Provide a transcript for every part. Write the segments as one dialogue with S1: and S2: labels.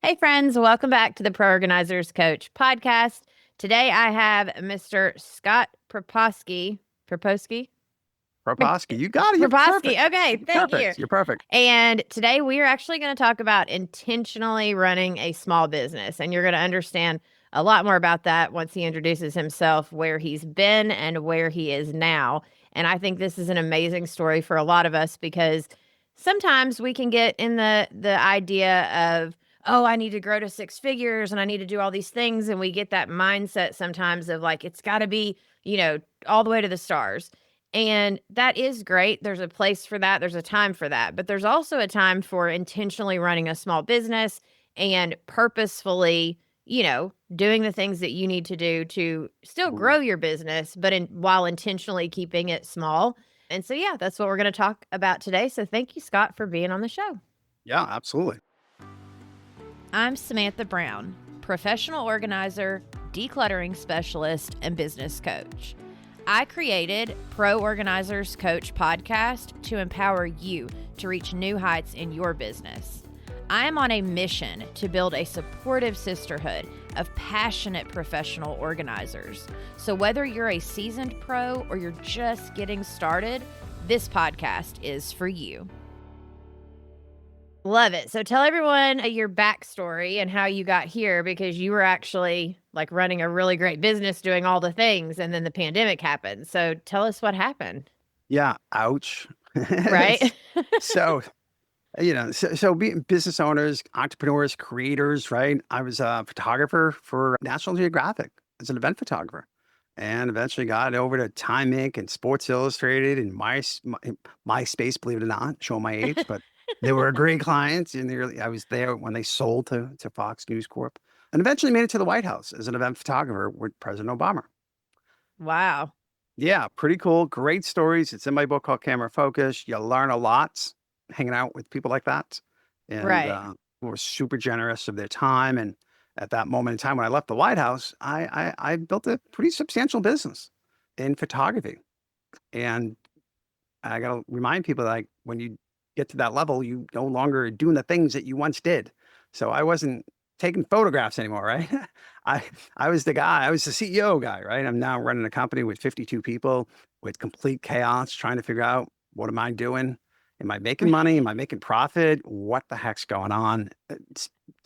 S1: Hey, friends, welcome back to the Pro Organizers Coach podcast. Today I have Mr. Scott Proposki. Proposki?
S2: Proposki, you got it. You're perfect.
S1: Proposki. Okay,
S2: You're
S1: thank you.
S2: perfect. You're perfect.
S1: And today we are actually going to talk about intentionally running a small business. And you're going to understand a lot more about that once he introduces himself, where he's been and where he is now. And I think this is an amazing story for a lot of us because sometimes we can get in the idea of, oh, I need to grow to six figures and I need to do all these things. And we get that mindset sometimes of like, it's got to be, all the way to the stars. And that is great. There's a place for that. There's a time for that. But there's also a time for intentionally running a small business and purposefully, doing the things that you need to do to still
S2: Ooh.
S1: grow your business, but while intentionally keeping it small. And so, yeah, that's what we're going to talk about today. So thank you, Scott, for being on the show.
S2: Yeah, absolutely.
S1: I'm Samantha Brown, professional organizer, decluttering specialist, and business coach. I created Pro Organizers Coach podcast to empower you to reach new heights in your business. I am on a mission to build a supportive sisterhood of passionate professional organizers. So whether you're a seasoned pro or you're just getting started, this podcast is for you. Love it. So tell everyone your backstory and how you got here, because you were actually like running a really great business doing all the things, and then the pandemic happened. So tell us what happened.
S2: Yeah. Ouch.
S1: Right?
S2: so, so being business owners, entrepreneurs, creators, right? I was a photographer for National Geographic as an event photographer, and eventually got over to Time Inc. and Sports Illustrated and MySpace, believe it or not, showing my age, but they were great clients. And I was there when they sold to Fox News Corp, and eventually made it to the White House as an event photographer with President Obama.
S1: Wow.
S2: Yeah, pretty cool. Great stories. It's in my book called Camera Focus. You learn a lot hanging out with people like that. And
S1: Right.
S2: were super generous of their time. And at that moment in time when I left the White House, I built a pretty substantial business in photography. And I got to remind people, like, when you get to that level, you no longer are doing the things that you once did. So I wasn't taking photographs anymore, right? I I was the guy. I was the CEO guy, right? I'm now running a company with 52 people with complete chaos, trying to figure out, what am I doing? Am I making money? Am I making profit? What the heck's going on?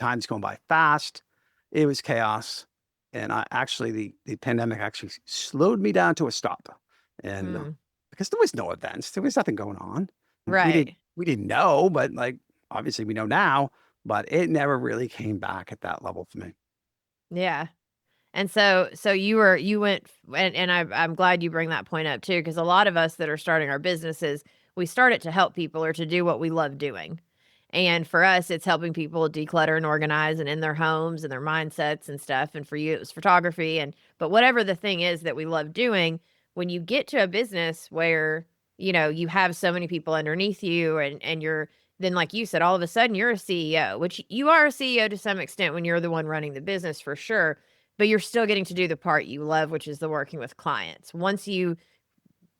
S2: Time's going by fast. It was chaos. And the pandemic actually slowed me down to a stop. And
S1: Mm,
S2: because there was no events, there was nothing going on.
S1: right.
S2: We didn't know, but like, obviously we know now, but it never really came back at that level for me.
S1: Yeah. And so you went, and I'm glad you bring that point up too, because a lot of us that are starting our businesses, we start it to help people or to do what we love doing. And for us, it's helping people declutter and organize and in their homes and their mindsets and stuff. And for you, it was photography. But whatever the thing is that we love doing, when you get to a business where, you have so many people underneath you and you're, then like you said, all of a sudden you're a CEO, which you are a CEO to some extent when you're the one running the business for sure, but you're still getting to do the part you love, which is the working with clients. Once you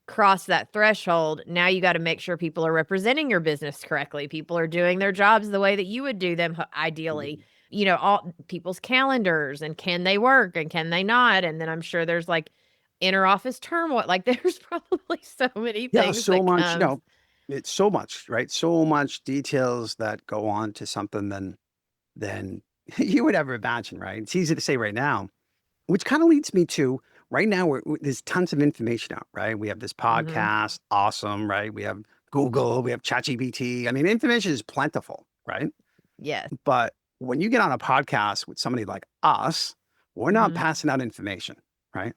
S1: cross that threshold, now you got to make sure people are representing your business correctly. People are doing their jobs the way that you would do them ideally.
S2: Mhm.
S1: All people's calendars, and can they work and can they not? And then I'm sure there's like interoffice turmoil. Like there's probably so many
S2: Yeah,
S1: things
S2: so
S1: that
S2: much,
S1: comes.
S2: it's so much, right? So much details that go on to something than you would ever imagine, right? It's easy to say right now, which kind of leads me to right now, there's tons of information out, right? We have this
S1: Mhm.
S2: podcast, awesome, right? We have Google, we have ChatGPT. I mean, information is plentiful, right?
S1: Yes.
S2: But when you get on a podcast with somebody like us, we're not
S1: Mhm.
S2: passing out information, right?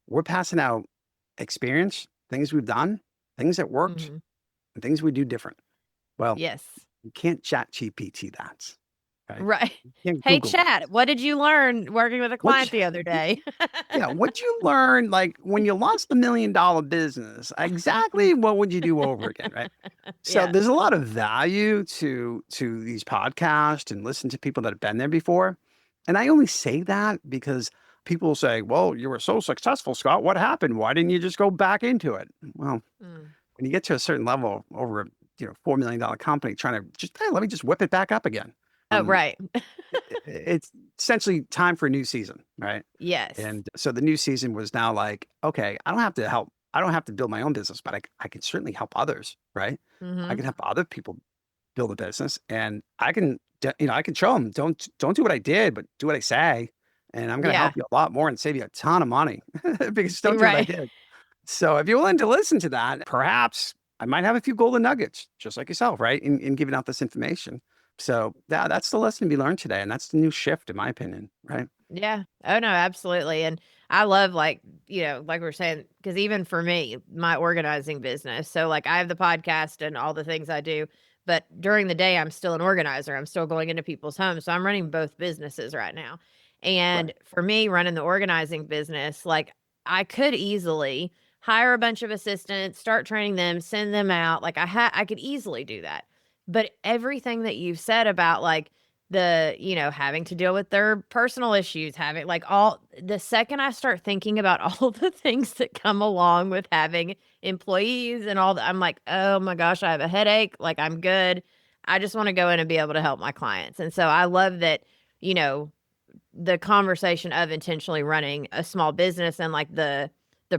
S2: We're passing out experience, things we've done, things that worked,
S1: Mhm.
S2: and things we do different. Well,
S1: Yes.
S2: you can't chat GPT that, right?
S1: Right.
S2: You can't
S1: Hey,
S2: Google that.
S1: Chad, what did you learn working with a
S2: What
S1: client the other day?
S2: Yeah, what you learn, like, when you lost $1 million business, exactly what would you do over again, right? So
S1: Yeah.
S2: there's a lot of value to these podcasts and listen to people that have been there before. And I only say that because people say, "Well, you were so successful, Scott. What happened? Why didn't you just go back into it?" Well,
S1: Mm.
S2: when you get to a certain level over a $4 million company, trying to just let me just whip it back up again.
S1: Oh,
S2: Um,
S1: right.
S2: it's essentially time for a new season, right?
S1: Yes.
S2: And so the new season was now like, okay, I don't have to help. I don't have to build my own business, but I can certainly help others, right? I
S1: Mhm.
S2: can help other people build a business, and I can, I can show them don't do what I did, but do what I say, and I'm going to
S1: Yeah.
S2: help you a lot more and save you a ton of money because don't do what I
S1: Right.
S2: did. So if you're willing to listen to that, perhaps I might have a few golden nuggets, just like yourself, right? In giving out this information. So that's the lesson to be learned today. And that's the new shift, in my opinion, right?
S1: Yeah. Oh, no, absolutely, and I love, like, like we are saying, because even for me, my organizing business, so, like, I have the podcast and all the things I do, but during the day, I'm still an organizer, I'm still going into people's homes, so I'm running both businesses right now,
S2: Right.
S1: and for me, running the organizing business, like, I could easily hire a bunch of assistants, start training them, send them out, like, I could easily do that, but everything that you've said about, like, having to deal with their personal issues, having like all the second I start thinking about all the things that come along with having employees and all that, I'm like, oh my gosh, I have a headache. Like, I'm good. I just want to go in and be able to help my clients. And so I love that, you know, the conversation of intentionally running a small business and like the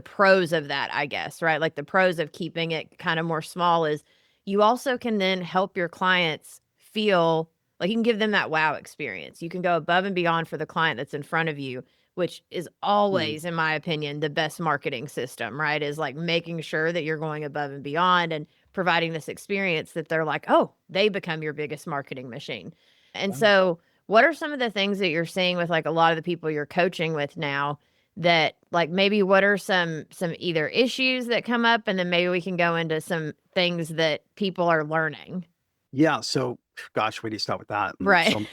S1: pros of that, I guess, right? Like the pros of keeping it kind of more small is you also can then help your clients feel like you can give them that wow experience. You can go above and beyond for the client that's in front of you, which is
S2: Mhm.
S1: always, in my opinion, the best marketing system, right? Is like making sure that you're going above and beyond and providing this experience that they're like, oh, they become your biggest marketing machine. And
S2: Wow.
S1: so what are some of the things that you're seeing with, like, a lot of the people you're coaching with now that, like, maybe what are some either issues that come up, and then maybe we can go into some things that people are learning?
S2: Yeah. So, gosh, where do you start with that?
S1: Right.
S2: So,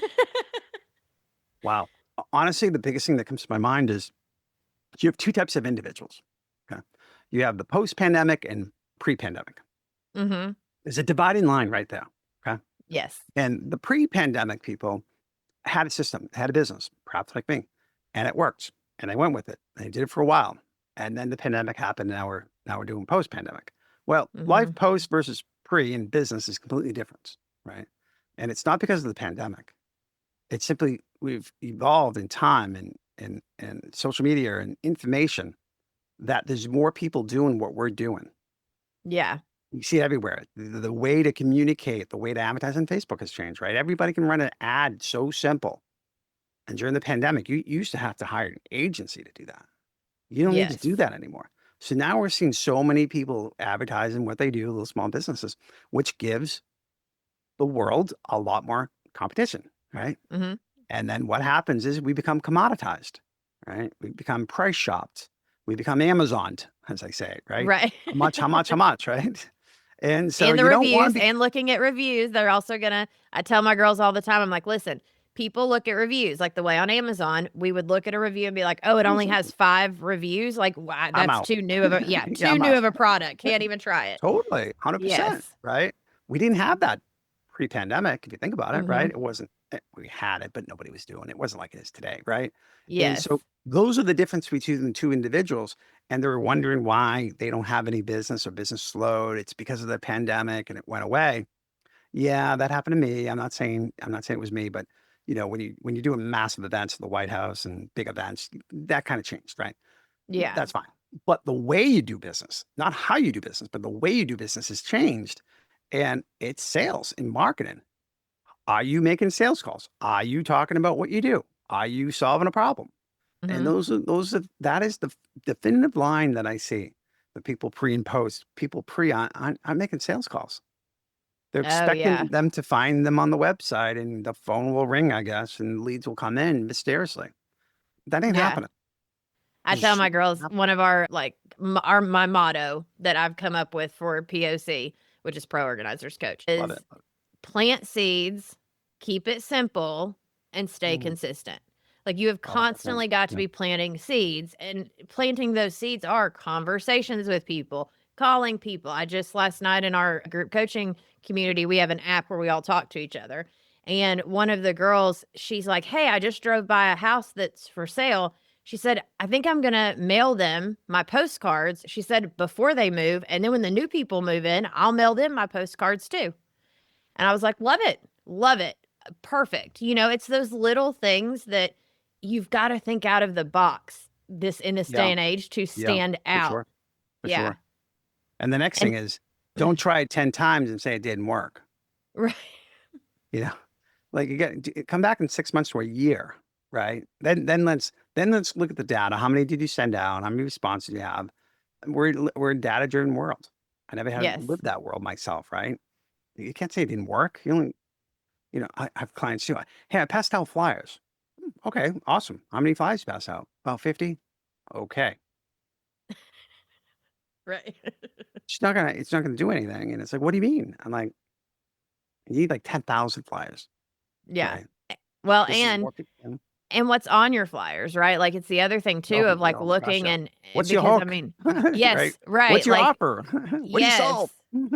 S2: wow. Honestly, the biggest thing that comes to my mind is you have two types of individuals. Okay. You have the post pandemic and pre pandemic.
S1: Mhm.
S2: There's a dividing line right there. Okay.
S1: Yes.
S2: And the pre pandemic people had a system, had a business, perhaps like me, and it worked. And they went with it. They did it for a while. And then the pandemic happened. Now we're doing post pandemic. Well, life
S1: Mhm.
S2: post versus pre in business is completely different, right? And it's not because of the pandemic. It's simply we've evolved in time and social media and information that there's more people doing what we're doing.
S1: Yeah.
S2: You see it everywhere. The way to communicate, the way to advertise on Facebook has changed, right? Everybody can run an ad so simple. And during the pandemic, you used to have to hire an agency to do that. You don't need to do
S1: Yes.
S2: that anymore. So now we're seeing so many people advertising what they do, little small businesses, which gives the world a lot more competition, right?
S1: Mhm.
S2: And then what happens is we become commoditized, right? We become price shopped. We become Amazoned, as I say, right?
S1: Right.
S2: How much, right? And so
S1: And the
S2: you don't want
S1: reviews,
S2: to be
S1: and looking at reviews, they're also gonna I tell my girls all the time, I'm like, "Listen, people look at reviews, like the way on Amazon, we would look at a review and be like, oh, it only has 5 reviews.' Like, why
S2: I'm
S1: that's
S2: out.
S1: too new of a
S2: Yeah,
S1: too
S2: I'm
S1: new
S2: out.
S1: of a product, can't even try it."
S2: Totally, 100%,
S1: Yes.
S2: right? We didn't have that pre-pandemic, if you think about it, right?
S1: Mhm.
S2: It wasn't we had it, but nobody was doing it. It wasn't like it is today, right? And
S1: Yes.
S2: so those are the difference between the two individuals, and they're wondering why they don't have any business or business slowed. It's because of the pandemic and it went away. Yeah, that happened to me. I'm not saying it was me, but when you're doing massive events at the White House and big events, that kind of changed, right?
S1: Yeah.
S2: That's fine. But the way you do business, not how you do business, but the way you do business has changed. And it's sales and marketing. Are you making sales calls? Are you talking about what you do? Are you solving a problem? And
S1: Mhm.
S2: that is the definitive line that I see. The people pre and post, people pre on making sales calls. They're
S1: Oh, yeah.
S2: expecting them to find them on the website and the phone will ring, I guess, and leads will come in mysteriously. That ain't
S1: Yeah.
S2: happening.
S1: I tell
S2: It's
S1: my
S2: not
S1: girls
S2: happening.
S1: one of our, like, my motto that I've come up with for POC, which is Pro Organizers Coach,
S2: Love it.
S1: is plant seeds, keep it simple, and stay
S2: Mm,
S1: consistent. Like, you have
S2: I like that too.
S1: constantly got to
S2: Yeah.
S1: be planting seeds, and planting those seeds are conversations with people, calling people. I just last night in our group coaching community, we have an app where we all talk to each other. And one of the girls, she's like, "Hey, I just drove by a house that's for sale." She said, "I think I'm gonna mail them my postcards." She said, "Before they move, and then when the new people move in, I'll mail them my postcards too." And I was like, "Love it. Love it." perfect. You know, it's those little things that you've got to think out of the box in this day
S2: Yeah.
S1: and age to
S2: Yeah.
S1: stand
S2: For
S1: out.
S2: sure. For
S1: Yeah.
S2: sure. And the next thing
S1: And
S2: is don't try it 10 times and say it didn't work.
S1: right.
S2: You know, like you get come back in 6 months to a year, right? Then let's look at the data. How many did you send out? How many responses do you have? We're a data driven world. I never had
S1: Yes.
S2: lived that world myself, right? You can't say it didn't work. You only, I have clients too. Hey, I passed out flyers. Okay, awesome. How many flyers you pass out? About 50. Okay.
S1: Right.
S2: It's not gonna do anything. And it's like, what do you mean? I'm like, you need like 10,000 flyers,
S1: Yeah.
S2: right?
S1: Well,
S2: This is more people.
S1: and what's on your flyers, right? Like, it's the other thing too
S2: Oh,
S1: of, like,
S2: oh my gosh,
S1: looking
S2: yeah.
S1: and
S2: What's your
S1: because, I
S2: hook?
S1: mean
S2: Right?
S1: yes,
S2: What's
S1: right,
S2: your
S1: like
S2: offer? What do you
S1: yes,
S2: sell?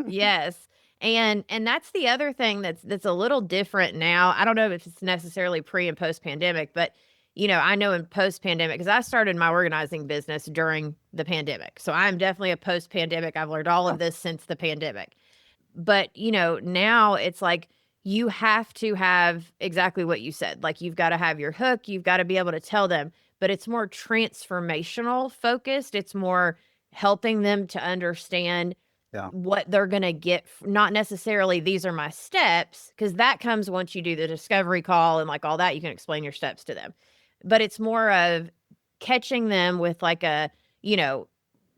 S1: yes, and that's the other thing that's a little different now. I don't know if it's necessarily pre and post pandemic, but, I know in post pandemic because I started my organizing business during the pandemic, so I'm definitely a post pandemic. I've learned all
S2: Yeah,
S1: of this since the pandemic. But, now it's like you have to have exactly what you said. Like, you've gotta have your hook, you've gotta be able to tell them, but it's more transformational focused. It's more helping them to understand
S2: yeah,
S1: what they're gonna get not necessarily, "These are my steps," because that comes once you do the discovery call and, like, all that, you can explain your steps to them. But it's more of catching them with, like, you know,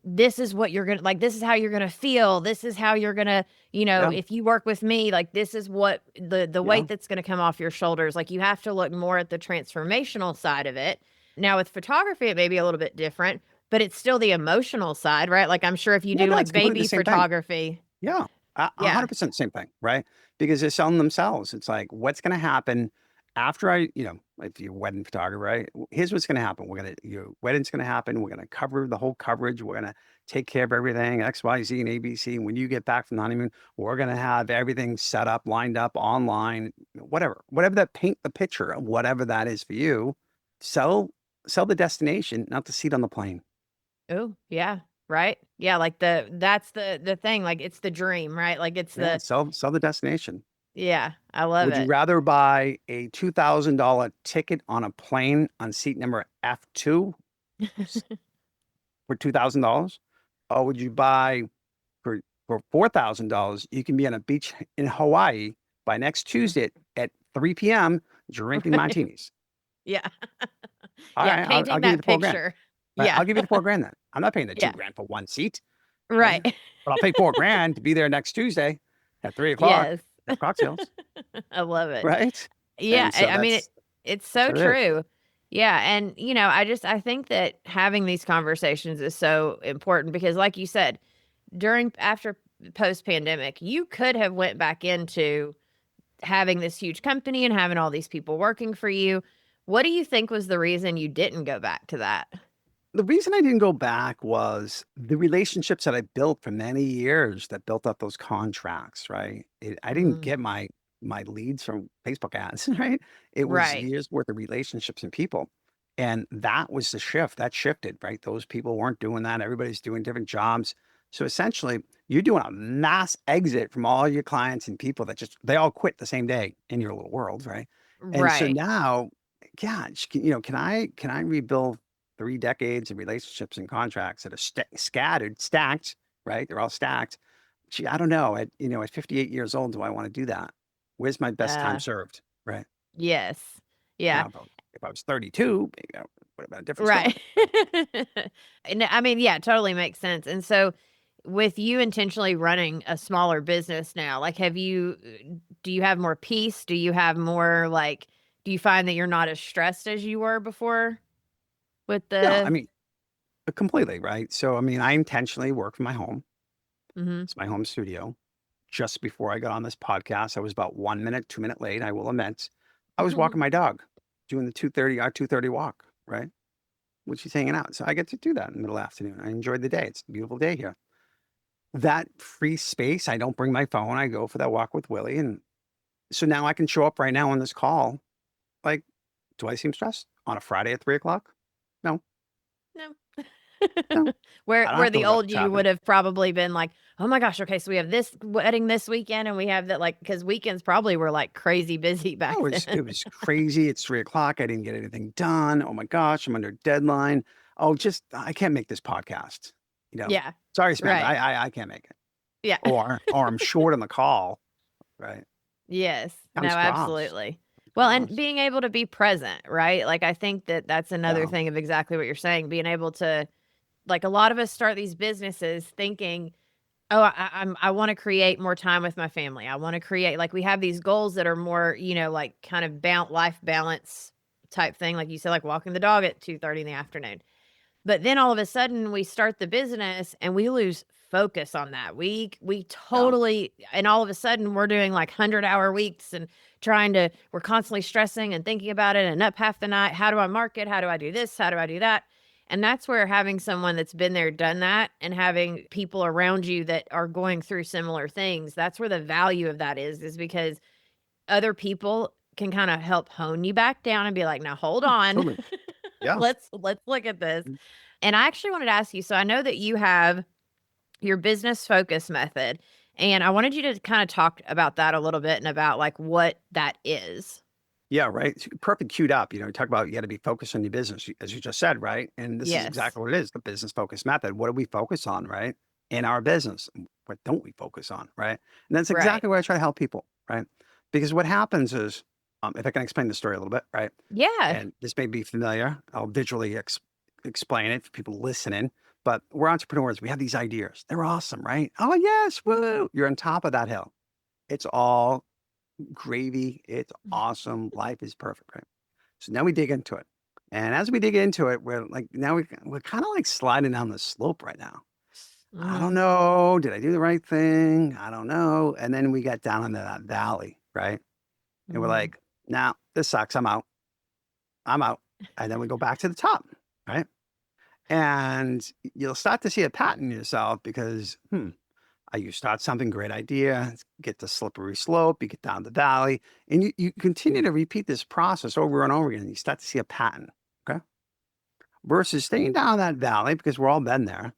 S1: "This is what you're gonna like, this is how you're gonna feel. This is how you're gonna
S2: yeah,
S1: if you work with me, like, this is what the
S2: yeah.
S1: weight that's gonna come off your shoulders." Like, you have to look more at the transformational side of it. Now with photography, it may be a little bit different, but it's still the emotional side, right? Like, I'm sure if you
S2: Yeah,
S1: do,
S2: no,
S1: like,
S2: it's completely the
S1: baby
S2: same thing.
S1: photography
S2: Yeah, a
S1: yeah.
S2: 100% same thing, right? Because they're selling themselves. It's like, what's gonna happen after if you're a wedding photographer, right? Here's what's gonna happen. Your wedding's gonna happen. We're gonna cover the whole coverage. We're gonna take care of everything, X, Y, Z, and ABC. And when you get back from the honeymoon, we're gonna have everything set up, lined up, online, whatever that paint the picture of whatever that is for you. Sell, sell the destination, not the seat on the plane.
S1: Oh, yeah, right? Yeah, like, that's the thing, like, it's the dream, right? Like, it's
S2: Yeah,
S1: the
S2: sell the destination.
S1: yeah, I love
S2: Would you
S1: it.
S2: rather buy a $2,000 ticket on a plane on seat number F2 s- for $2,000? Or would you buy for $4,000, you can be on a beach in Hawaii by next Tuesday at 3 p.m. drinking
S1: Right.
S2: martinis?
S1: Yeah.
S2: All
S1: Yeah,
S2: right, I'll
S1: painting
S2: give you
S1: that
S2: the 4 grand.
S1: picture.
S2: Right,
S1: Yeah.
S2: I'll give you the 4 grand then. I'm not paying the two
S1: Yeah,
S2: grand for one seat, right?
S1: right.
S2: But I'll pay 4 grand to be there next Tuesday at 3 o'clock.
S1: Yes.
S2: Have cocktails,
S1: I love it.
S2: right?
S1: Yeah,
S2: And so
S1: I mean,
S2: that's
S1: it's
S2: that's
S1: so
S2: what it is.
S1: true. Yeah, and, I think that having these conversations is so important because like you said, after post-pandemic, you could have went back into having this huge company and having all these people working for you. What do you think was the reason you didn't go back to that?
S2: The reason I didn't go back was the relationships that I built for many years that built up those contracts, right? I didn't
S1: Mm,
S2: get my leads from Facebook ads, right? It was
S1: right.
S2: years worth of relationships and people. And that was the shift. That shifted, right? Those people weren't doing that. Everybody's doing different jobs. So essentially, you're doing a mass exit from all your clients and people that they all quit the same day in your little world, right? And so
S1: Right.
S2: now, yeah, can I rebuild 3 decades of relationships and contracts that are stacked, right? They're all stacked. Gee, I don't know. At 58 years old, do I want to do that? Where's my best time
S1: Uh,
S2: served? Right.
S1: yes. Yeah.
S2: Now, if I was 32, maybe I would have been a different
S1: Right.
S2: story.
S1: And I mean, yeah, totally makes sense. And so with you intentionally running a smaller business now, like do you have more peace? Do you have more like do you find that you're not as stressed as you were before with
S2: No, I
S1: the
S2: mean, completely, right? So, I mean, I intentionally work from my home.
S1: Mhm.
S2: It's my home studio. Just before I got on this podcast, I was about 1 minute, 2 minute late. I will admit. I was walking my dog, doing the 2:30 walk, right? When she's hanging out. So I get to do that in the middle afternoon. I enjoyed the day. It's a beautiful day here. That free space, I don't bring my phone. I go for that walk with Willie. And so now I can show up right now on this call. Like, do I seem stressed on a Friday at 3 o'clock? No,
S1: No.
S2: No, I don't
S1: Where
S2: have to
S1: the
S2: live up
S1: old
S2: to
S1: you
S2: top of
S1: would
S2: it.
S1: have probably been like, "Oh my gosh, okay, so we have this wedding this weekend and we have that," like, because weekends probably were, like, crazy busy back
S2: Oh,
S1: then.
S2: it was crazy. It's 3 o'clock. I didn't get anything done. Oh my gosh, I'm under deadline. Oh, just I can't make this podcast. You know,
S1: Yeah.
S2: sorry, Samantha,
S1: Right.
S2: I can't make it.
S1: Yeah.
S2: Or I'm short on the call. Right.
S1: Yes. No,
S2: Comes across.
S1: absolutely. Well, and
S2: Across.
S1: being able to be present, right? Like, I think that that's another
S2: Yeah.
S1: thing of exactly what you're saying, being able to like, a lot of us start these businesses thinking, "Oh, I wanna create more time with my family. I wanna create" like, we have these goals that are more, like, kind of life balance type thing, like you said, like walking the dog at 2:30 in the afternoon. But then all of a sudden we start the business and we lose focus on that. We
S2: Yeah.
S1: totally and all of a sudden we're doing like 100-hour weeks and we're constantly stressing and thinking about it and up half the night. How do I market? How do I do this? How do I do that? And that's where having someone that's been there, done that, and having people around you that are going through similar things, that's where the value of that is because other people can kind of help hone you back down and be like, now hold on.
S2: Totally. Yeah.
S1: Let's look at this. And I actually wanted to ask you, so I know that you have your business focus method, and I wanted you to kind of talk about that a little bit and about like what that is.
S2: Yeah, right. It's perfect queued up. Talk about you got to be focused on your business, as you just said, right? And this is
S1: Yes.
S2: exactly what it is, the business focus method. What do we focus on, right? In our business. What don't we focus on, right? And that's
S1: Right.
S2: exactly what I try to help people, right? Because what happens is, if I can explain the story a little bit, right?
S1: Yeah.
S2: And this may be familiar. I'll visually explain it for people listening. But we're entrepreneurs. We have these ideas. They're awesome, right? Oh, yes. Woo. You're on top of that hill. It's all gravy. It's awesome. Life is perfect, right? So now we dig into it. And as we dig into it, we're like, now we're kind of like sliding down the slope right now. I don't
S1: Mhm.
S2: know. Did I do the right thing? I don't know. And then we got down into that valley, right? And we're
S1: Mhm.
S2: like, nah, this sucks. I'm out. I'm out. And then we go back to the top, right? And you'll start to see a pattern in yourself because, you start something, great idea, get the slippery slope, you get down the valley, and you continue to repeat this process over and over again. You start to see a pattern, okay? Versus staying down that valley because we're all been there.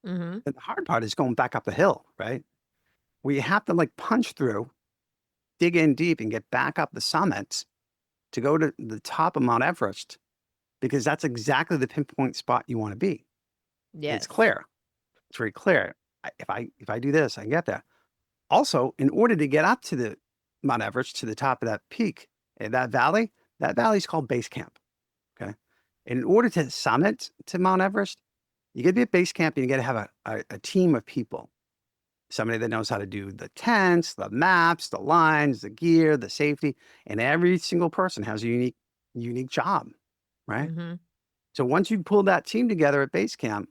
S1: Mhm.
S2: And the hard part is going back up the hill, right? Where you have to like punch through, dig in deep, and get back up the summits to go to the top of Mount Everest because that's exactly the pinpoint spot you want to be. And it's
S1: Yes.
S2: clear. It's very clear. If I do this, I can get there. Also, in order to get up to the Mount Everest, to the top of that peak, that valley is called base camp. Okay. And in order to summit to Mount Everest, you got to be at base camp and you got to have a team of people. Somebody that knows how to do the tents, the maps, the lines, the gear, the safety, and every single person has a unique job, right?
S1: Mhm.
S2: So once you pull that team together at base camp,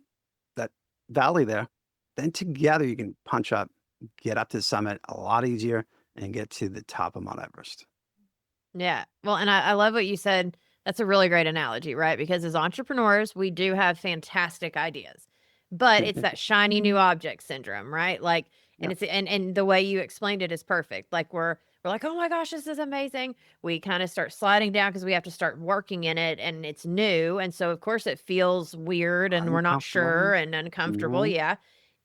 S2: that valley there, then together you can punch up, get up to the summit a lot easier, and get to the top of Mount Everest.
S1: Yeah. Well, and I love what you said. That's a really great analogy, right? Because as entrepreneurs, we do have fantastic ideas. But it's that shiny new object syndrome, right? Like,
S2: Yeah.
S1: and the way you explained it is perfect. Like we're like, "Oh my gosh, this is amazing." We kind of start sliding down because we have to start working in it and it's new. And so of course it feels weird and we're not sure
S2: Uncomfortable.
S1: and uncomfortable.
S2: Mhm.
S1: Yeah.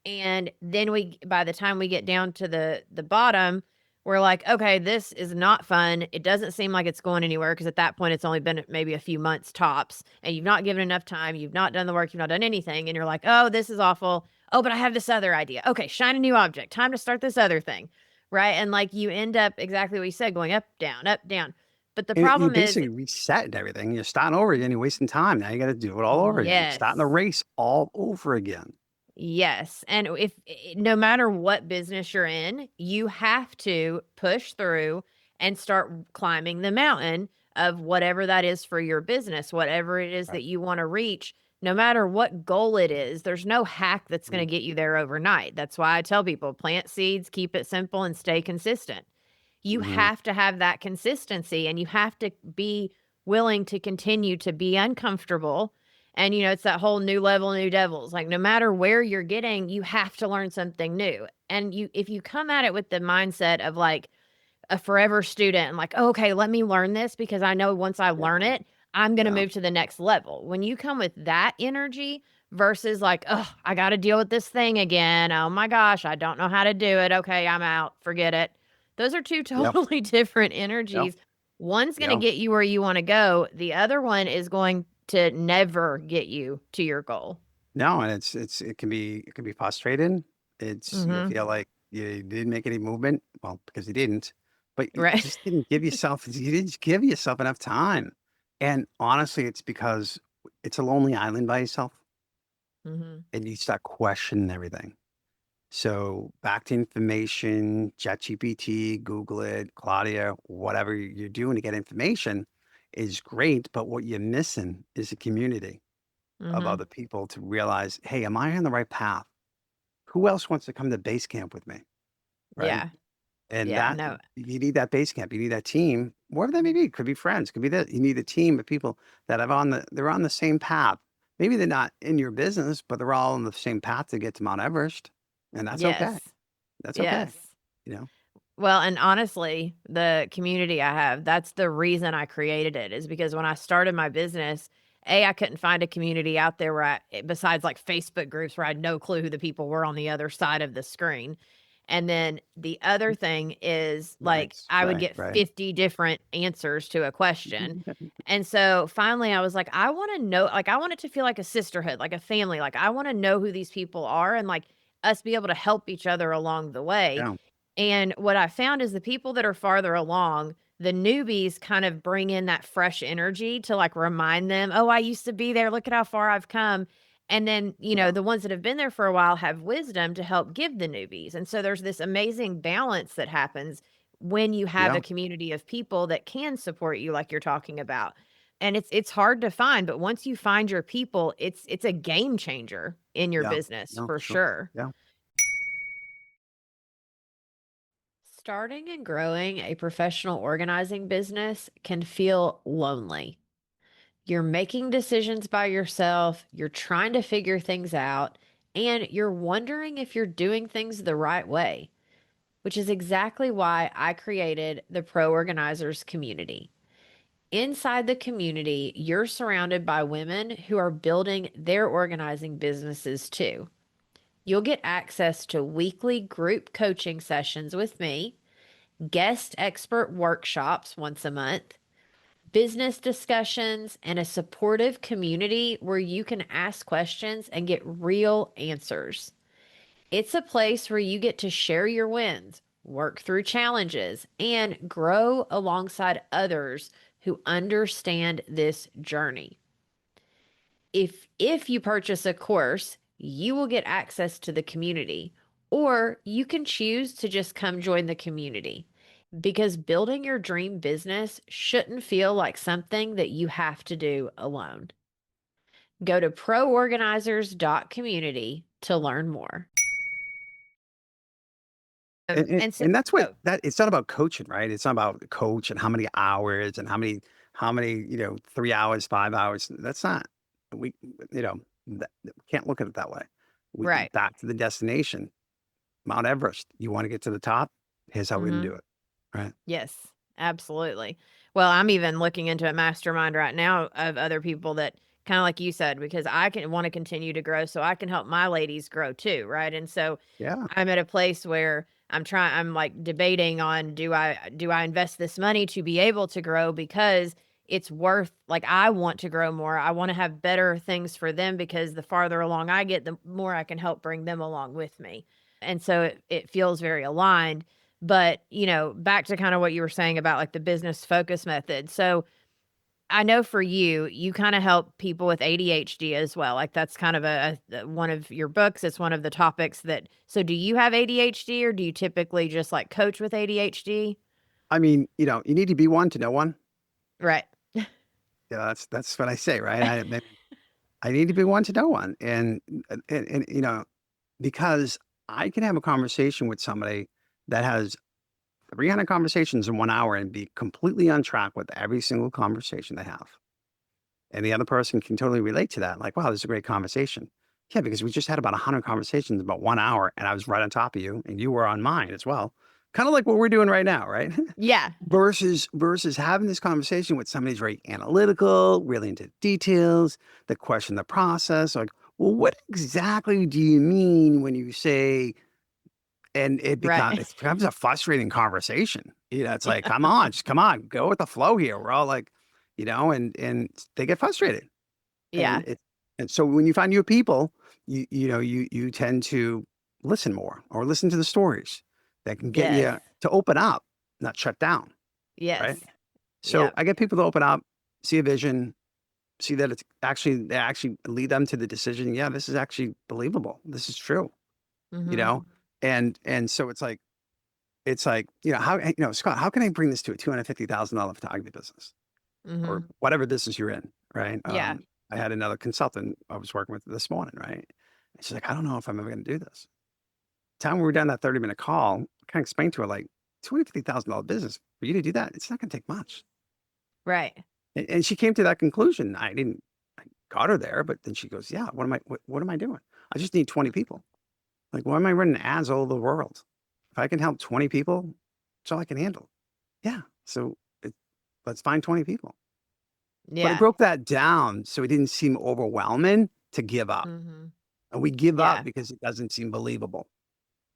S1: And then by the time we get down to the bottom, we're like, "Okay, this is not fun. It doesn't seem like it's going anywhere because at that point, it's only been maybe a few months tops, and you've not given enough time, you've not done the work, you've not done anything, and you're like, "Oh, this is awful. Oh, but I have this other idea. Okay, shiny new object. Time to start this other thing." Right? And, like, you end up exactly what you said, going up, down, up, down. But the
S2: And you
S1: problem is
S2: basically reset everything. You're starting over again. You're wasting time. Now you got to do it all over again. Starting the
S1: yes.
S2: race all over again.
S1: Yes, and if no matter what business you're in, you have to push through and start climbing the mountain of whatever that is for your business, whatever it is
S2: Right.
S1: that you wanna reach, no matter what goal it is, there's no hack that's gonna
S2: Mhm.
S1: get you there overnight. That's why I tell people, plant seeds, keep it simple, and stay consistent. You
S2: Mhm.
S1: have to have that consistency, and you have to be willing to continue to be uncomfortable, and, it's that whole new level, new devils. Like, no matter where you're getting, you have to learn something new. And if you come at it with the mindset of like a forever student and like, "Oh, okay, let me learn this because I know once I
S2: Yeah.
S1: learn it, I'm going to
S2: Yeah.
S1: move to the next level." When you come with that energy versus like, oh, I got to deal with this thing again. Oh my gosh, I don't know how to do it. Okay, I'm out. Forget it. Those are two
S2: Yep.
S1: totally different
S2: Yep.
S1: energies. One's going to
S2: Yep.
S1: get you where you want to go, the other one is going to never get you to your goal.
S2: No, and it can be frustrating. You
S1: Mhm.
S2: feel like you didn't make any movement. Well, because you didn't, but you
S1: Right.
S2: just didn't give yourself you didn't give yourself enough time. And honestly, it's because it's a lonely island by yourself
S1: Mhm.
S2: and you start questioning everything. So back to information, ChatGPT, Google it, Claudia, whatever you're doing to get information is great. But what you're missing is a community of
S1: Mhm.
S2: other people to realize, hey, am I on the right path? Who else wants to come to base camp with me? Right.
S1: Yeah.
S2: And
S1: Yeah,
S2: that
S1: no.
S2: you need that base camp. You need that team, whatever that may be. Could be friends, could be that you need a team of people that have they're on the same path. Maybe they're not in your business, but they're all on the same path to get to Mount Everest. And that's okay.
S1: Yes.
S2: That's okay.
S1: Yes.
S2: You know?
S1: Well, and honestly, the community I have, that's the reason I created it is because when I started my business, I couldn't find a community out there where besides like Facebook groups where I had no clue who the people were on the other side of the screen. And then the other thing is
S2: Right.
S1: like I would
S2: Right.
S1: get
S2: Right.
S1: 50 different answers to a question. And so finally I was like, I want to know, like, I want it to feel like a sisterhood, like a family. Like, I want to know who these people are and like us be able to help each other along the way.
S2: Yeah.
S1: And what I found is the people that are farther along, the newbies kind of bring in that fresh energy to like remind them, oh, I used to be there. Look at how far I've come. And then,
S2: Yeah.
S1: the ones that have been there for a while have wisdom to help give the newbies. And so there's this amazing balance that happens when you have
S2: Yeah.
S1: a community of people that can support you like you're talking about. And it's hard to find, but once you find your people, it's a game changer in your
S2: Yeah.
S1: business
S2: No,
S1: for
S2: sure.
S1: sure.
S2: Yeah.
S1: Starting and growing a professional organizing business can feel lonely. You're making decisions by yourself, you're trying to figure things out, and you're wondering if you're doing things the right way, which is exactly why I created the Pro Organizers community. Inside the community, you're surrounded by women who are building their organizing businesses too. You'll get access to weekly group coaching sessions with me, guest expert workshops once a month, business discussions, and a supportive community where you can ask questions and get real answers. It's a place where you get to share your wins, work through challenges, and grow alongside others who understand this journey. If you purchase a course, you will get access to the community, or you can choose to just come join the community because building your dream business shouldn't feel like something that you have to do alone. Go to proorganizers.community to learn more. And so,
S2: And that's what
S1: oh,
S2: that it's not about coaching, right? It's not about the coach and how many hours and how many, 3 hours, 5 hours. That's not we you know, we can't look at it that way. We
S1: right.
S2: back to the destination, Mount Everest. You wanna get to the top? Here's how we're gonna
S1: Hmm.
S2: do it, right?
S1: Yes, absolutely. Well, I'm even looking into a mastermind right now of other people that kind of like you said, because I can want to continue to grow so I can help my ladies grow too. Right. And so
S2: Yeah,
S1: I'm at a place where I'm like debating on do I invest this money to be able to grow because it's worth like I want to grow more. I want to have better things for them because the farther along I get, the more I can help bring them along with me. And so it feels very aligned. But, back to kind of what you were saying about like the business focus method. So I know for you, you kind of help people with ADHD as well. Like that's kind of one of your books. It's one of the topics that. So do you have ADHD or do you typically just like coach with ADHD?
S2: I mean, you need to be one to know one.
S1: Right.
S2: Yeah, that's what I say, right? I need to be one to know one, and because I can have a conversation with somebody that has 300 conversations in 1 hour and be completely on track with every single conversation they have. And the other person can totally relate to that. Like, wow, this is a great conversation. Yeah, because we just had about 100 conversations in about 1 hour and I was right on top of you and you were on mine as well. Kind of like what we're doing right now, right?
S1: Yeah.
S2: Versus having this conversation with somebody who's very analytical, really into details, that question the process. Like, well, what exactly do you mean when you say, and
S1: Right.
S2: it becomes a frustrating conversation. It's like, come on, just come on, go with the flow here. We're all like, and they get frustrated. And
S1: Yeah.
S2: so when you find new people, you tend to listen more or listen to the stories that can get
S1: Yes.
S2: you to open up, not shut down, right?
S1: Yes.
S2: So
S1: Yep.
S2: I get people to open up, see a vision, see that they actually lead them to the decision. Yeah, this is actually believable. This is true, you
S1: Mhm.
S2: know? And so it's like, how, Scott, how can I bring this to a $250,000 photography business or
S1: Mhm.
S2: whatever business you're in, right?
S1: Yeah.
S2: I had another consultant I was working with this morning, right? And she's like, I don't know if I'm ever going to do this. Time we were done that 30-minute call, I kind of explained to her, like, $250,000 business for you to do that, it's not going to take much.
S1: Right.
S2: And she came to that conclusion. I got her there, but then she goes, yeah, what am I doing? I just need 20 people. Like, why am I running ads all over the world? If I can help 20 people, it's all I can handle. Yeah. So let's find 20 people. But I
S1: Yeah.
S2: broke that down so it didn't seem overwhelming to give up.
S1: Mhm.
S2: And we give up
S1: Yeah.
S2: because it doesn't seem believable,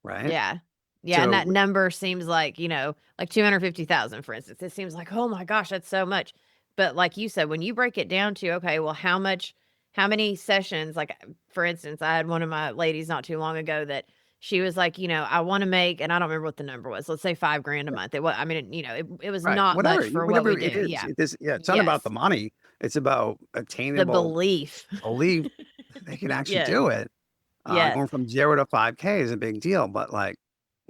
S2: right?
S1: Yeah. Yeah, and that
S2: So
S1: number seems like, like 250,000, for instance. It seems like, "Oh my gosh, that's so much." But like you said, when you break it down to, okay, well, how many sessions, like, for instance, I had one of my ladies not too long ago that she was like, "I wanna make," and I don't remember what the number was, let's say 5 grand a month. I mean, it was
S2: right,
S1: not much for what
S2: whatever
S1: we do.
S2: it is,
S1: Yeah.
S2: it's not about
S1: Yes.
S2: the money. It's about
S1: The
S2: attainable
S1: belief.
S2: belief they can actually
S1: Yes.
S2: do it.
S1: Yes.
S2: Going from 0 to 5K is a big deal, but like,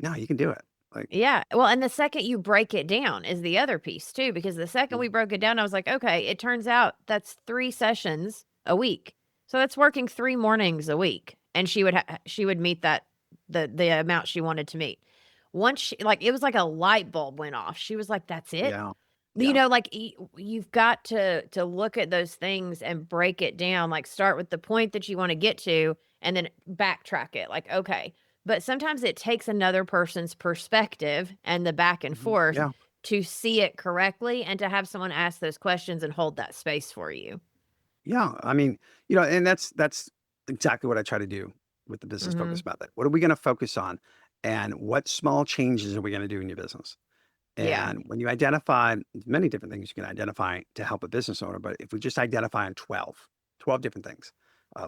S2: no, you can do it. Like,
S1: Yeah. Well, and the second you break it down is the other piece too, because the second we broke it down, I was like, okay, it turns out that's 3 sessions a week. So that's working 3 mornings a week. And she would meet that the amount she wanted to meet. Once she like it was like a light bulb went off. She was like, "That's it?"
S2: yeah, yeah,
S1: Like you've got to look at those things and break it down, like start with the point that you want to get to and then backtrack it. Like, okay, but sometimes it takes another person's perspective and the back and forth
S2: yeah.
S1: to see it correctly and to have someone ask those questions and hold that space for you.
S2: Yeah, I mean, and that's exactly what I try to do with the business focus
S1: Mhm.
S2: method. What are we going to focus on, and what small changes are we going to do in your business?
S1: Yeah.
S2: And when you identify many different things you can identify to help a business owner, but if we just identify on 12 different things,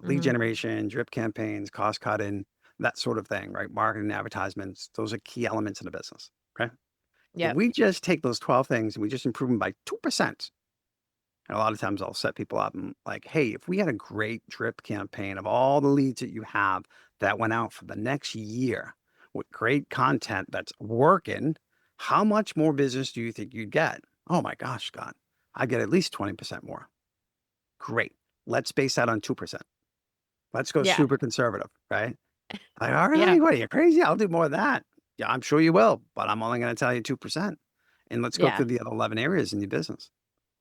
S2: lead
S1: Mhm.
S2: generation, drip campaigns, cost cutting, that sort of thing, right? Marketing, advertisements, those are key elements in the business. Okay. If
S1: Yep.
S2: we just take those 12 things and we just improve them by 2%, and a lot of times I'll set people up and like, hey, if we had a great drip campaign of all the leads that you have that went out for the next year with great content that's working, how much more business do you think you'd get? Oh my gosh, Scott, I get at least 20% more. Great. Let's base that on 2%. Let's go
S1: Yeah.
S2: super conservative, right? Like, all
S1: Yeah.
S2: right, what are you crazy? I'll do more than that. Yeah, I'm sure you will, but I'm only going to tell you 2%. And let's go
S1: Yeah.
S2: through the other 11 areas in your business.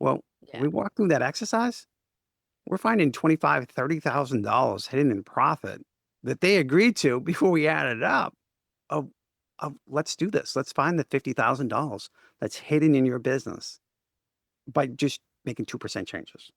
S2: Well,
S1: Yeah.
S2: we walk through that exercise, we're finding $25,000, $30,000 hidden in profit that they agreed to before we added it up. Of, let's do this. Let's find the $50,000 that's hidden in your business by just making 2% changes.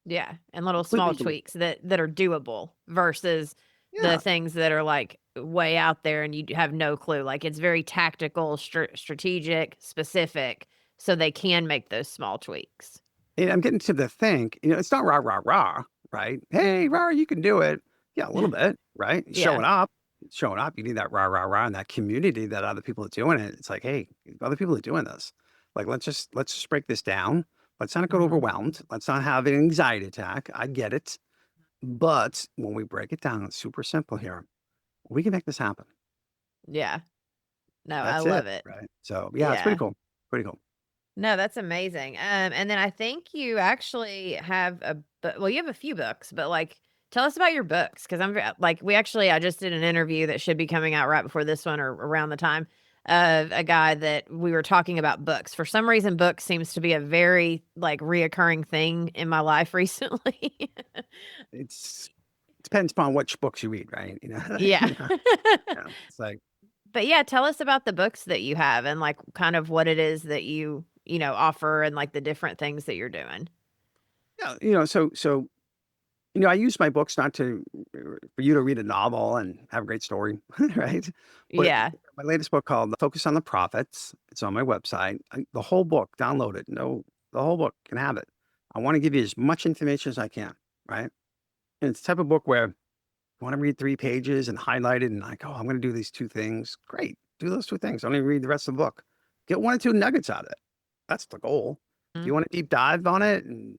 S1: Yeah, and little small
S2: Completely believe.
S1: tweaks that are doable versus the
S2: Yeah,
S1: things that are, like, way out there and you have no clue, like, it's very tactical, strategic, specific, so they can make those small tweaks.
S2: and I'm getting to the think. It's not rah rah rah, right? Hey, rah, you can do it. Yeah, a little bit, right?
S1: Yeah,
S2: Showing up. You need that rah rah rah and that community that other people are doing it. It's like, hey, other people are doing this. Like, let's just break this down. Let's not get
S1: mhm,
S2: overwhelmed. Let's not have an anxiety attack. I get it, but when we break it down, it's super simple here. We can make this happen.
S1: yeah. No, I
S2: That's it,
S1: love it.
S2: right? So yeah, it's pretty
S1: Yeah.
S2: cool. Pretty cool.
S1: No, that's amazing. And then I think you actually have well, you have a few books, but like, tell us about your books because like, I just did an interview that should be coming out right before this one or around the time of a guy that we were talking about books. For some reason, books seems to be a very like reoccurring thing in my life recently.
S2: It's depends upon which books you read, right?
S1: Yeah.
S2: Yeah. It's like
S1: But yeah, tell us about the books that you have and like kind of what it is that you offer and like the different things that you're doing.
S2: yeah, so I use my books not to for you to read a novel and have a great story, right? But
S1: Yeah.
S2: my latest book called Focus on the Profits. It's on my website. The whole book, download it. No, the whole book can have it. I want to give you as much information as I can, right? And it's the type of book where you want to read 3 pages and highlight it and like, oh, I'm going to do these 2 things. Great. Do those 2 things. Don't even read the rest of the book. Get 1 or 2 nuggets out of it. That's the goal. If you
S1: Mhm.
S2: want to deep dive on it and,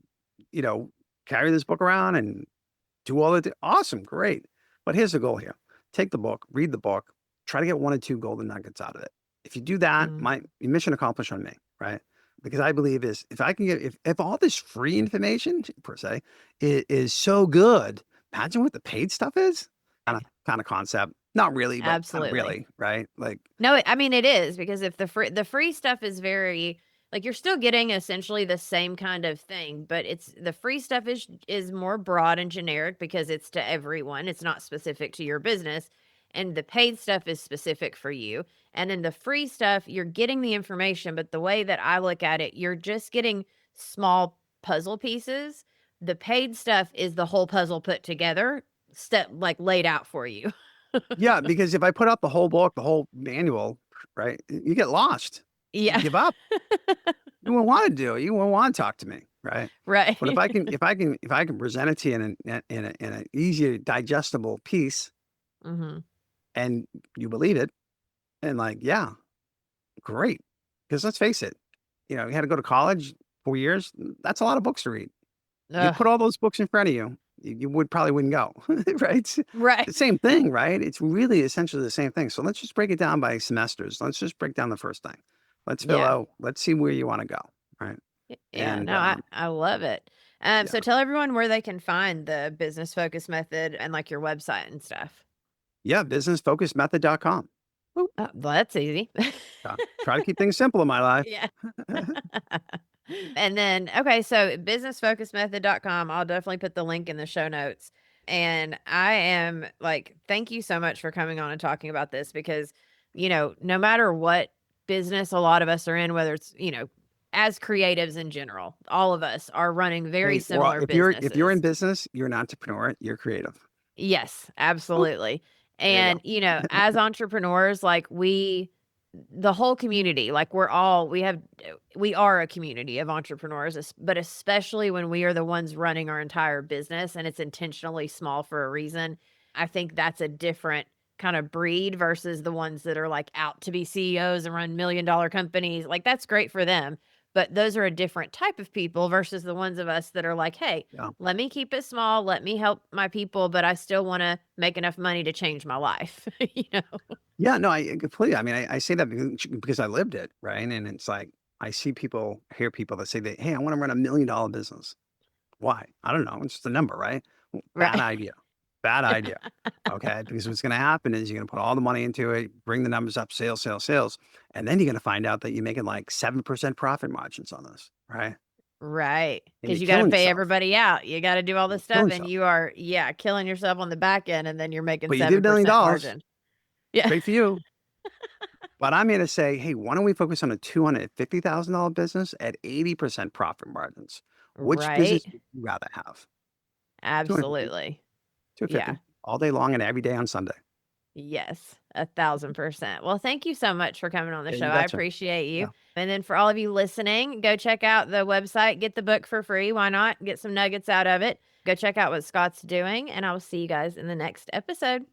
S2: you know, carry this book around and do all of it, awesome, great. But here's the goal here. Take the book, read the book, try to get 1 or 2 golden nuggets out of it. If you do that,
S1: Mm.
S2: my mission accomplished on me, right? Because I believe is if I can get if all this free information per se is so good, imagine what the paid stuff is. Kind of concept. Not really, but kind of
S1: Absolutely.
S2: really, right? Like,
S1: No, I mean, it is because if the free stuff is very like, you're still getting essentially the same kind of thing, but it's the free stuff is more broad and generic because it's to everyone, it's not specific to your business, and the paid stuff is specific for you, and then the free stuff, you're getting the information, but the way that I look at it, you're just getting small puzzle pieces. The paid stuff is the whole puzzle put together, step like, laid out for you.
S2: yeah, because if I put up the whole book, the whole manual, right, you get lost. You
S1: Yeah.
S2: give up. You won't want to do it. You won't want to talk to me, right?
S1: Right.
S2: But if I can present it to you in an easy digestible piece,
S1: Mhm.
S2: and you believe it, and like, yeah, great. Because let's face it, you had to go to college 4 years. That's a lot of books to read. You
S1: Ugh.
S2: put all those books in front of you, you would probably wouldn't go, right? It's
S1: Right.
S2: the same thing, right? It's really essentially the same thing. So let's just break it down by semesters. Let's just break down the first thing. Let's fill
S1: Yeah.
S2: out. Let's see where you want to go, right?
S1: Yeah,
S2: And
S1: no, I love it. So
S2: yeah,
S1: tell everyone where they can find the business focus method and, like, your website and stuff.
S2: yeah, businessfocusmethod.com. Woo.
S1: Oh, well, that's easy.
S2: Try to keep things simple in my life.
S1: Yeah. And then okay, so businessfocusmethod.com, I'll definitely put the link in the show notes. And I am like, thank you so much for coming on and talking about this because, no matter what business a lot of us are in, whether it's, as creatives in general, all of us are running very
S2: Hey, well,
S1: similar
S2: if you're in
S1: businesses.
S2: business, you're an entrepreneur, you're creative.
S1: Yes,
S2: Boop,
S1: absolutely.
S2: there you
S1: And, as entrepreneurs, like the whole community, like we are a community of entrepreneurs, but especially when we are the ones running our entire business and it's intentionally small for a reason. I think that's a different kind of breed versus the ones that are like out to be CEOs and run $1 million companies. Like that's great for them. But those are a different type of people versus the ones of us that are like, hey,
S2: go.
S1: let me keep it small. Let me help my people, but I still want to make enough money to change my life. you know?
S2: Yeah, no, I completely. I mean, I say that because I lived it, right? And it's like I hear people that say that, hey, I want to run $1 million business. Why? I don't know. It's just a number, right? Well, bad
S1: Right.
S2: idea. Bad idea. Okay. Because what's going to happen is you're going to put all the money into it, bring the numbers up, sales, sales, sales. And then you're going to find out that you're making like 7% profit margins on this, right?
S1: Right,
S2: And
S1: because
S2: you're
S1: you gotta
S2: killing
S1: pay
S2: yourself.
S1: everybody out. You gotta do all
S2: You're
S1: this stuff,
S2: killing
S1: and
S2: yourself.
S1: you are, yeah, killing yourself on the back end, and then you're making
S2: But you did $1 million.
S1: 7% margin. Yeah.
S2: Great for you. But I'm here to say, hey, why don't we focus on a $250,000 business at 80% profit margins? Which business
S1: Right?
S2: would you rather have? 250,
S1: Absolutely. Yeah.
S2: 250, all day long and every day on Sunday.
S1: Yes, 1,000%. Well, thank you so much for coming on the
S2: Yeah,
S1: show.
S2: you
S1: I
S2: betcha.
S1: appreciate you.
S2: Yeah.
S1: And then for all of you listening, go check out the website, get the book for free. Why not? Get some nuggets out of it. Go check out what Scott's doing, and I will see you guys in the next episode.